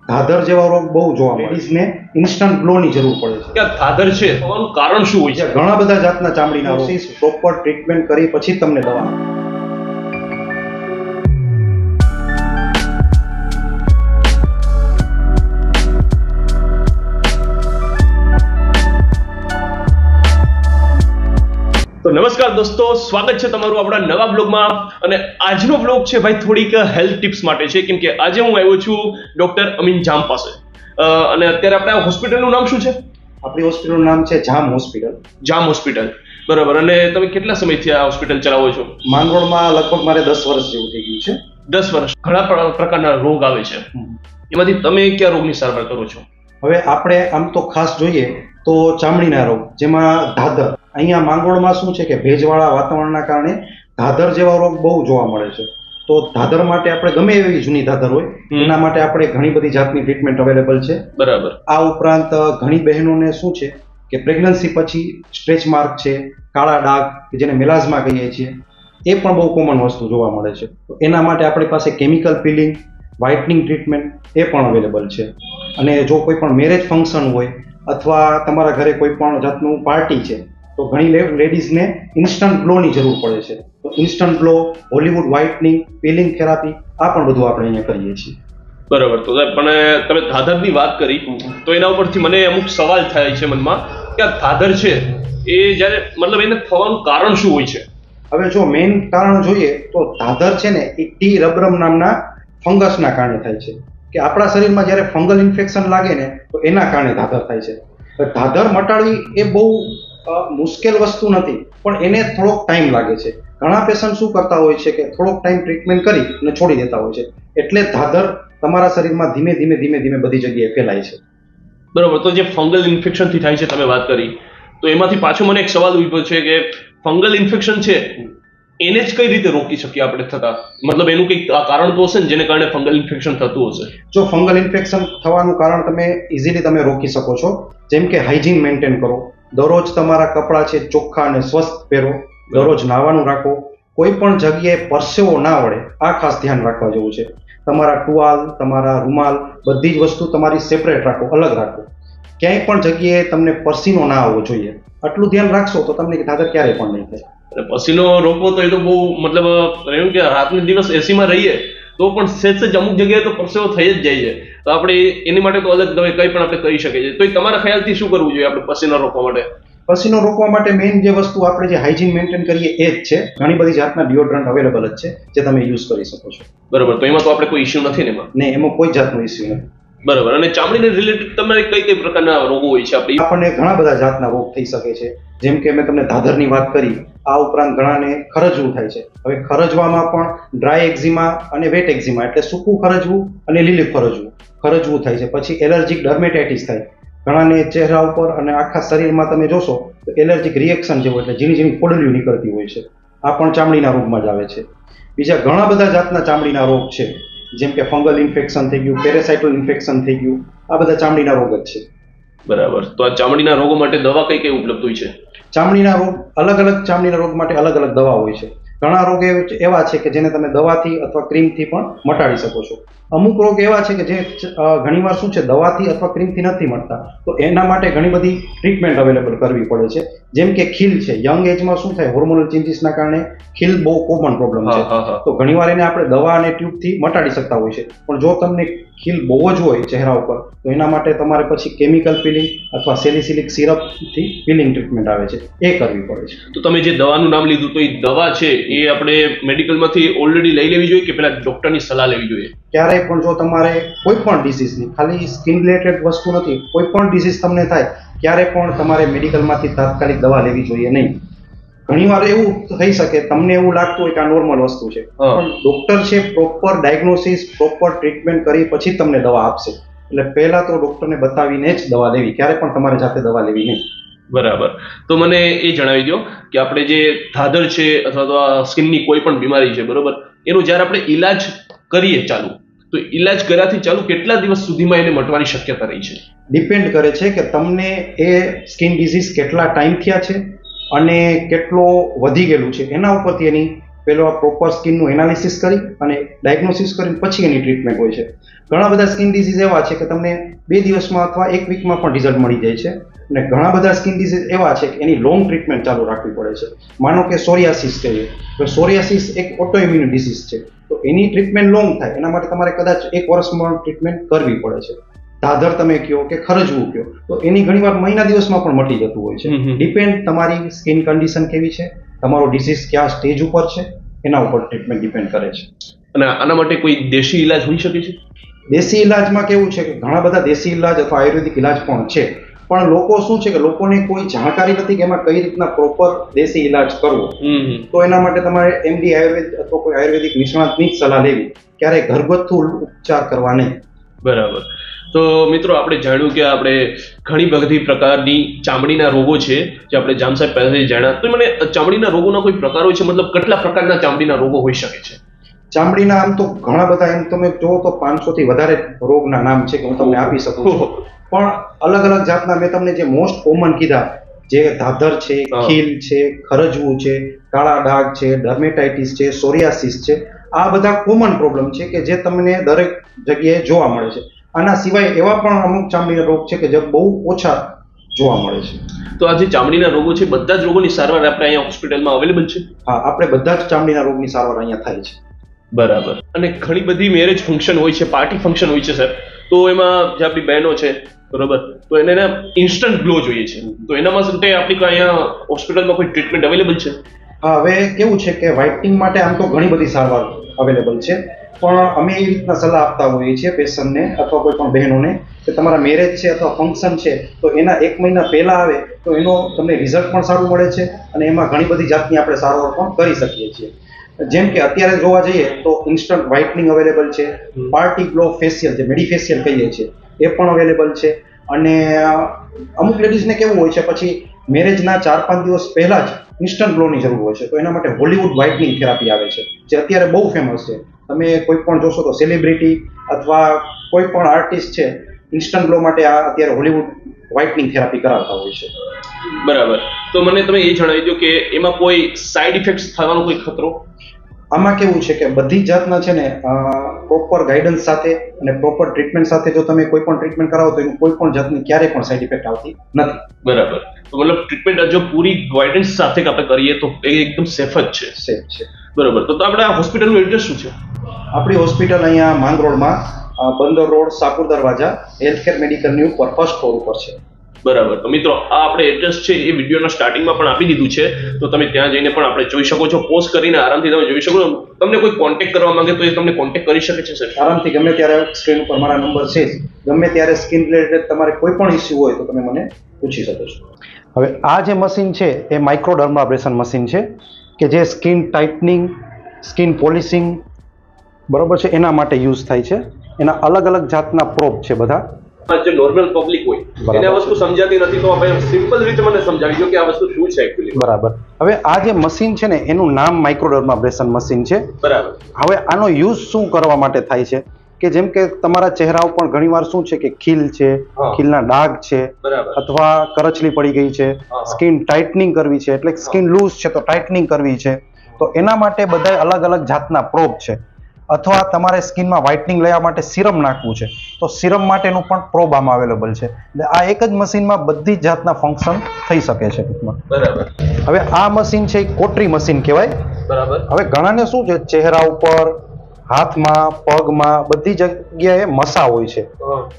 ધાધર જેવા રોગ બહુ જોવા મળે છે. લેડીઝને ઇન્સ્ટન્ટ ગ્લોની જરૂર પડે છે. કે ધાધર છે થવાનું કારણ શું હોય છે? ઘણા બધા જાતના ચામડીના રોગ પ્રોપર ટ્રીટમેન્ટ કરી પછી તમને દવા. તો નમસ્કાર દોસ્તો, સ્વાગત છે તમારું આપણા નવા બ્લોગમાં. અને આજનો બ્લોગ છે ભાઈ થોડીક હેલ્થ ટિપ્સ માટે છે, કેમ કે આજે હું આવ્યો છું ડોક્ટર અમીન જામ પાસે. અને અત્યારે આપણે હોસ્પિટલનું નામ શું છે? આપણી હોસ્પિટલનું નામ છે જામ હોસ્પિટલ. જામ હોસ્પિટલ, બરાબર. અને તમે કેટલા સમયથી આ હોસ્પિટલ ચલાવો છો? માંગરોળમાં લગભગ મારે 10 વર્ષ જેવું થઈ ગયું છે. 10 વર્ષ. ઘણા પ્રકારના રોગ આવે છે, એમાંથી તમે કયા રોગની સારવાર કરો છો? હવે આપણે આમ તો ખાસ જોઈએ તો ચામડીના રોગ, જેમાં ધાધર. અહીંયા માંગરોળમાં શું છે કે ભેજવાળા વાતાવરણના કારણે ધાધર જેવા રોગ બહુ જોવા મળે છે. તો ધાધર માટે આપણે ગમે એવી જૂની ધાધર હોય એના માટે આપણે ઘણી બધી જાતની ટ્રીટમેન્ટ અવેલેબલ છે. બરાબર. આ ઉપરાંત ઘણી બહેનોને શું છે કે પ્રેગ્નન્સી પછી સ્ટ્રેચ માર્ક છે, કાળા ડાઘ કે જેને મેલાઝમા કહીએ છીએ, એ પણ બહુ કોમન વસ્તુ જોવા મળે છે. તો એના માટે આપણી પાસે કેમિકલ પીલિંગ, વ્હાઇટનિંગ ટ્રીટમેન્ટ એ પણ અવેલેબલ છે. અને જો કોઈ પણ મેરેજ ફંક્શન હોય અથવા તમારા ઘરે કોઈ પણ જાતનું પાર્ટી છે તો ઘણી લેડીઝને ઇન્સ્ટન્ટ ગ્લોની જરૂર પડે છે. તો instant glow, Hollywood whitening, peeling therapy, આ પણ બધું આપણે અહીંયા કરીએ છીએ. બરાબર. તો પણ તમે ધાધરની વાત કરી તો એના ઉપરથી મને અમુક સવાલ થાય છે મનમાં કે આ ધાધર છે એ જ્યારે મતલબ એને થવાનું કારણ શું હોય છે? હવે જો મેઇન કારણ જોઈએ તો ધાધર છે ને એ ટી રબરમ નામના ફંગસના કારણે થાય છે. કે આપણા શરીરમાં જ્યારે ફંગલ ઇન્ફેક્શન લાગે ને તો એના કારણે ધાધર થાય છે. ધાધર મટાડવી એ બહુ મુશ્કેલ વસ્તુ નથી, પણ એને થોડોક ટાઈમ લાગે છે. ઘણા પેશન્ટ શું કરતા હોય છે કે થોડોક ટાઈમ ટ્રીટમેન્ટ કરી અને છોડી દેતા હોય છે. એટલે ધાધર તમારા શરીરમાં ધીમે ધીમે બધી જગ્યાએ ફેલાય છે. બરોબર. તો જે ફંગલ ઇન્ફેક્શન થી થાય છે તમે વાત કરી, તો એમાંથી પાછો મને એક સવાલ ઉભો છે કે ફંગલ ઇન્ફેક્શન છે એને જ કઈ રીતે રોકી શકીએ આપણે થતા? મતલબ એનું કંઈક કારણ તો હશે ને જેને કારણે ફંગલ ઇન્ફેક્શન થતું હશે? જો ફંગલ ઇન્ફેક્શન થવાનું કારણ તમે ઇઝીલી તમે રોકી શકો છો, જેમ કે હાઇજીન મેન્ટેન કરો. દરરોજ તમારા કપડાં છે ચોખ્ખા અને સ્વસ્થ પહેરો. દરરોજ નાવાનું રાખો. કોઈ પણ જગ્યાએ પરસેવો ના વળે, આ ખાસ ધ્યાન રાખવા જેવું છે. તમારા ટુવાલ, તમારા રૂમાલ, બધી જ વસ્તુ તમારી સેપરેટ રાખો, અલગ રાખો. ક્યાંય પણ જગ્યાએ તમને પસીનો ના આવવો જોઈએ. આટલું ધ્યાન રાખશો તો તમને ધાધર ક્યારેય પણ નહીં થાય. પસીનો રોકવો તો એ તો બહુ મતલબ એમ કે રાતનો દિવસ એસીમાં રહીએ તો પણ સેજ અમુક જગ્યાએ તો પરસેવો થઈ જ જાય છે. તો આપણે એની માટે તો અલગ કંઈ પણ આપણે કરી શકીએ છીએ. તો તમારા ખ્યાલથી શું કરવું જોઈએ આપણે પસીનો રોકવા માટે? પસીનો રોકવા માટે મેઇન જે વસ્તુ આપણે જે હાઇજીન મેન્ટેન કરીએ એ જ છે. ઘણી બધી જાતના ડિઓડ્રન્ટ અવેલેબલ જ છે જે તમે યુઝ કરી શકો છો. બરાબર. તો એમાં તો આપણે કોઈ ઇસ્યુ નથી ને એમાં? નહીં, એમાં કોઈ જાતનો ઇસ્યુ નથી. બરાબર. અને ચામડીને રિલેટેડ તમારે કઈ પ્રકારના રોગો હોય છે? આપણને ઘણા બધા જાતના રોગ થઈ શકે છે. જેમ કે મેં તમને ધાધરની વાત કરી, આ ઉપરાંત ઘણાને ખરજવું થાય છે. હવે ખરજવામાં પણ ડ્રાય એક્ઝિમા અને વેટ એક્ઝિમા, એટલે સૂકું ખરજવું અને લીલું ખરજવું થાય છે. પછી એલર્જીક ડર્મેટાઇટિસ થાય. ઘણાને ચહેરા ઉપર અને આખા શરીરમાં તમે જોશો તો એલર્જીક રિએક્શન જેવું, એટલે ઝીણી ઝીણી ફોડલીઓ નીકળતી હોય છે. આ પણ ચામડીના રોગમાં જ આવે છે. બીજા ઘણા બધા જાતના ચામડીના રોગ છે, જેમ કે ફંગલ ઇન્ફેક્શન થઈ ગયું, પેરાસાઇટલ ઇન્ફેક્શન થઈ ગયું. આ બધા ચામડીના રોગ જ છે. બરાબર. તો આ ચામડીના રોગો માટે દવા કઈ ઉપલબ્ધ હોય છે? ચામડીના રોગ ચામડીના રોગ માટે અલગ અલગ દવા હોય છે. ઘણા રોગ એવા છે કે જેને તમે દવાથી અથવા ક્રીમથી પણ મટાડી શકો છો. અમુક રોગ એવા છે કે જે ઘણીવાર શું છે દવાથી અથવા ક્રીમથી નથી મટતા, તો એના માટે ઘણી બધી ટ્રીટમેન્ટ અવેલેબલ કરવી પડે છે. જેમ કે ખીલ છે. યંગ એજમાં શું થાય, હોર્મોનલ ચેન્જીસના કારણે ખીલ બહુ કોમન પ્રોબ્લેમ છે. તો ઘણીવાર એને આપણે દવા અને ટ્યુબથી મટાડી શકતા હોય છે. પણ જો તમને ખીલ બહુ જ હોય ચહેરા ઉપર તો એના માટે તમારે પછી કેમિકલ પીલિંગ અથવા સેલિસિલિક સિરપથી પીલિંગ ટ્રીટમેન્ટ આવે છે, એ કરવી પડે છે. તો તમે જે દવાનું નામ લીધું, તો એ દવા છે એ આપણે મેડિકલમાંથી ઓલરેડી લઈ લેવી જોઈએ કે પેલા ડોક્ટરની સલાહ લેવી જોઈએ? ક્યારેય પણ જો તમારે કોઈ પણ ડિસીઝની, ખાલી સ્કિન રિલેટેડ વસ્તુ નથી, કોઈ પણ ડિસીઝ તમને થાય ક્યારે પણ તમારે મેડિકલમાંથી તાત્કાલિક દવા લેવી જોઈએ નહીં. ઘણીવાર એવું થઈ શકે તમને એવું લાગતું હોય કે આ નોર્મલ વસ્તુ છે, પણ ડોક્ટર છે પ્રોપર ડાયગ્નોસિસ, પ્રોપર ટ્રીટમેન્ટ કરી પછી તમને દવા આપશે. એટલે પહેલા તો ડોક્ટરને બતાવીને જ દવા લેવી, ક્યારે પણ તમારે જાતે દવા લેવી નહીં. બરાબર. તો મને એ જણાવી દો કે આપણે જે ધાધર છે અથવા તો આ સ્કિનની કોઈ પણ બીમારી છે, બરોબર, એનું જ્યારે આપણે ઈલાજ કરીએ ચાલુ, તો ઈલાજ કર્યાથી ચાલુ કેટલા દિવસ સુધીમાં એને મટવાની શક્યતા રહી છે? ડિપેન્ડ કરે છે કે તમને એ સ્કિન ડિઝીઝ કેટલા ટાઈમ થયા છે અને કેટલો વધી ગયેલું છે, એના ઉપરથી એની પેલો પ્રોપર સ્કિનનું એનાલિસિસ કરી અને ડાયગ્નોસિસ કરીને પછી એની ટ્રીટમેન્ટ હોય છે. ઘણા બધા સ્કિન ડિઝીઝ એવા છે કે તમને 2 દિવસમાં અથવા 1 વીકમાં પણ રિઝલ્ટ મળી જાય છે, અને ઘણા બધા સ્કિન ડિઝીઝ એવા છે કે એની લોંગ ટ્રીટમેન્ટ ચાલુ રાખવી પડે છે. માનો કે સોરિયાસિસ કહીએ તો સોરિયાસિસ એક ઓટોઇમ્યુન ડિઝીઝ છે, તો એની ટ્રીટમેન્ટ લોંગ થાય એના માટે તમારે કદાચ 1 વર્ષમાં ટ્રીટમેન્ટ કરવી પડે છે. ધાધર તમે કહો કે ખરજવું કહો તો એની ઘણીવાર મહિના દિવસમાં પણ મટી જતું હોય છે. ડિપેન્ડ તમારી સ્કિન કન્ડિશન કેવી છે, તમારો ડિઝીઝ કયા સ્ટેજ ઉપર છે, એના ઉપર ટ્રીટમેન્ટ ડિપેન્ડ કરે છે. અને આના માટે કોઈ દેશી ઇલાજ હોઈ શકે છે? દેશી ઇલાજમાં કેવું છે કે ઘણા બધા દેશી ઇલાજ અથવા આયુર્વેદિક ઇલાજ પણ છે, પણ લોકો શું છે કે લોકોને કોઈ જાણકારી નથી કે એમાં કઈ રીતના પ્રોપર દેશી ઇલાજ કરવો. તો એના માટે તમારે MD આયુર્વેદ અથવા કોઈ આયુર્વેદિક નિષ્ણાતની જ સલાહ લેવી, ક્યારેય ઘરગથ્થુ ઉપચાર કરવા નહીં. બરાબર. તો મિત્રો આપણે જાણ્યું કે આપણે ઘણી બધી પ્રકારની ચામડીના રોગો છે જે આપણે જામ સાહેબ પહેલાથી જાણ્યા. તો મને ચામડીના રોગોના કોઈ પ્રકાર હોય છે, મતલબ કેટલા પ્રકારના ચામડીના રોગો હોઈ શકે છે? ચામડીના આમ તો ઘણા બધા, એમ તમે જુઓ તો 500 થી વધારે રોગના નામ છે કે હું તમને આપી શકું છું, પણ અલગ અલગ જાતના મેં તમને જે મોસ્ટ કોમન કીધા, જે ધાધર છે, ખીલ છે, ખરજવું છે, કાળા ડાઘ છે, ડર્મેટાઇટિસ છે, સોરિયાસિસ છે, આ બધા કોમન પ્રોબ્લેમ છે કે જે તમને દરેક જગ્યાએ જોવા મળે છે. આના સિવાય એવા પણ અમુક ચામડીના રોગ છે કે જે બહુ ઓછા જોવા મળે છે. તો આ જે ચામડીના રોગો છે બધા જ રોગોની સારવાર આપણે અહીંયા હોસ્પિટલમાં અવેલેબલ છે? હા, આપણે બધા જ ચામડીના રોગની સારવાર અહીંયા થાય છે. બરાબર. અને ઘણી બધી મેરેજ ફંક્શન હોય છે, પાર્ટી ફંક્શન હોય છે સર, તો એમાં જે આપણી બહેનો છે બરોબર, તો એને ઇન્સ્ટન્ટ ગ્લો જોઈએ છે, તો એના માટે આપણી અહીંયા હોસ્પિટલમાં કોઈ ટ્રીટમેન્ટ અવેલેબલ છે? હા, હવે કેવું છે કે વ્હાઇટનિંગ માટે આમ તો ઘણી બધી સારવાર અવેલેબલ છે, પણ અમે એ રીતના સલાહ આપતા હોઈએ છીએ પેશન્ટને અથવા કોઈ પણ બહેનોને કે તમારા મેરેજ છે અથવા ફંક્શન છે તો એના 1 મહિના પહેલા આવે તો એનો તમને રિઝલ્ટ પણ સારું મળે છે, અને એમાં ઘણી બધી જાતની આપણે સારવાર પણ કરી શકીએ છીએ. જેમ કે અત્યારે જોવા જઈએ તો ઇન્સ્ટન્ટ વ્હાઇટનિંગ અવેલેબલ છે, પાર્ટી ગ્લો ફેશિયલ જે મેડીફેશિયલ કહીએ છીએ એ પણ અવેલેબલ છે, અને અમુક લેડીઝને કેવું હોય છે પછી મેરેજના 4-5 દિવસ પહેલા જ ઇન્સ્ટન્ટ ગ્લોની જરૂર હોય છે, તો એના માટે હોલિવૂડ વ્હાઇટનિંગ થેરાપી આવે છે જે અત્યારે બહુ ફેમસ છે. તમે કોઈ પણ જોશો તો સેલિબ્રિટી અથવા કોઈ પણ આર્ટિસ્ટ છે ઇન્સ્ટન્ટ ગ્લો માટે આ અત્યારે હોલિવૂડ વ્હાઇટનિંગ થેરાપી કરાવતા હોય છે. બરાબર. તો મને તમે એ જણાવી દો કે એમાં કોઈ સાઇડ ઇફેક્ટ્સ થવાનો કોઈ ખતરો? આમાં કેવું છે કે બધી જાતના છે ને પ્રોપર ગાઈડન્સ સાથે અને પ્રોપર ટ્રીટમેન્ટ સાથે જો તમે કોઈ પણ ટ્રીટમેન્ટ કરાવો તો એનું કોઈ પણ જાતની ક્યારેય પણ સાઇડ ઇફેક્ટ આવતી નથી. બરાબર. તો મતલબ ટ્રીટમેન્ટ જો પૂરી ગાઈડન્સ સાથે આપણે કરીએ તો એ એકદમ સેફ જ છે? સેફ છે. બરાબર. તો આપણે આ હોસ્પિટલનું એડ્રેસ શું છે? આપણી હોસ્પિટલ અહીંયા માંગ રોડમાં બંદર રોડ, સાપુર દરવાજા, હેલ્થકેર મેડિકલની ઉપર ફર્સ્ટ ફ્લોર ઉપર છે. બરાબર. તો મિત્રો આ આપણે એડ્રેસ છે એ વિડીયોના સ્ટાર્ટિંગમાં પણ આપી દીધું છે, તો તમે ત્યાં જઈને પણ આપણે જોઈ શકો છો, પોઝ કરીને આરામથી તમે જોઈ શકો છો. તમને કોઈ કોન્ટેક્ટ કરવા માંગે તો એ તમને કોન્ટેક્ટ કરી શકે છે સર? આરામથી, ગમે ત્યારે. સ્ક્રીન ઉપર મારા નંબર છે જ, ગમે ત્યારે સ્કિન રિલેટેડ તમારે કોઈ પણ ઇસ્યુ હોય તો તમે મને પૂછી શકો છો. હવે આ જે મશીન છે એ માઇક્રોડર્માબ્રેશન મશીન છે કે જે સ્કિન ટાઇટનિંગ, સ્કિન પોલિશિંગ બરોબર છે એના માટે યુઝ થાય છે. એના અલગ અલગ જાતના પ્રોબ છે બધા. જે નોર્મલ પબ્લિક હોય એને આ વસ્તુ સમજાતી નથી, તો આપણે સિમ્પલ રીતે મને સમજાવી દો કે આ વસ્તુ શું છે એક્ચ્યુઅલી. બરાબર. હવે આ જે મશીન છે ને એનું નામ માઇક્રોડર્માબ્રેશન મશીન છે. બરાબર. હવે આનો યુઝ શું કરવા માટે થાય છે કે જેમ કે તમારા ચહેરા ઉપર ઘણીવાર શું છે કે ખીલ છે, ખીલના ડાઘ છે, અથવા કરચલી પડી ગઈ છે, સ્કિન ટાઇટનિંગ કરવી છે એટલે સ્કિન લૂઝ છે તો ટાઇટનિંગ કરવી છે, તો એના માટે બધા અલગ અલગ જાતના પ્રોબ છે. અથવા તમારે સ્કિનમાં વ્હાઇટનિંગ લેવા માટે સિરમ નાખવું છે તો સિરમ માટેનું પણ પ્રોબ આમાં અવેલેબલ છે. એટલે આ એક જ મશીનમાં બધી જ જાતના ફંક્શન થઈ શકે છે ટૂંકમાં. બરાબર. હવે આ મશીન છે એ કોટરી મશીન કહેવાય. બરાબર. હવે ઘણાને શું છે ચહેરા ઉપર, હાથમાં, પગમાં બધી જગ્યાએ મસા હોય છે.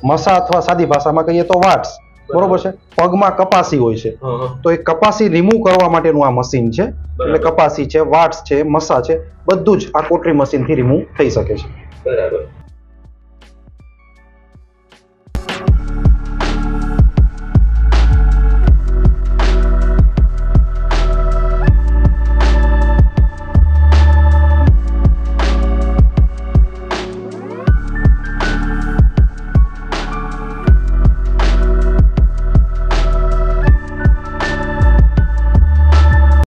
મસા અથવા સાદી ભાષામાં કહીએ તો વાટ્સ, બરોબર છે. પગમાં કપાસી હોય છે તો એ કપાસી રિમૂવ કરવા માટેનું આ મશીન છે. એટલે કપાસી છે, વાટ્સ છે, મસા છે, બધું જ આ કોટરી મશીનથી રિમૂવ થઈ શકે છે. બરાબર.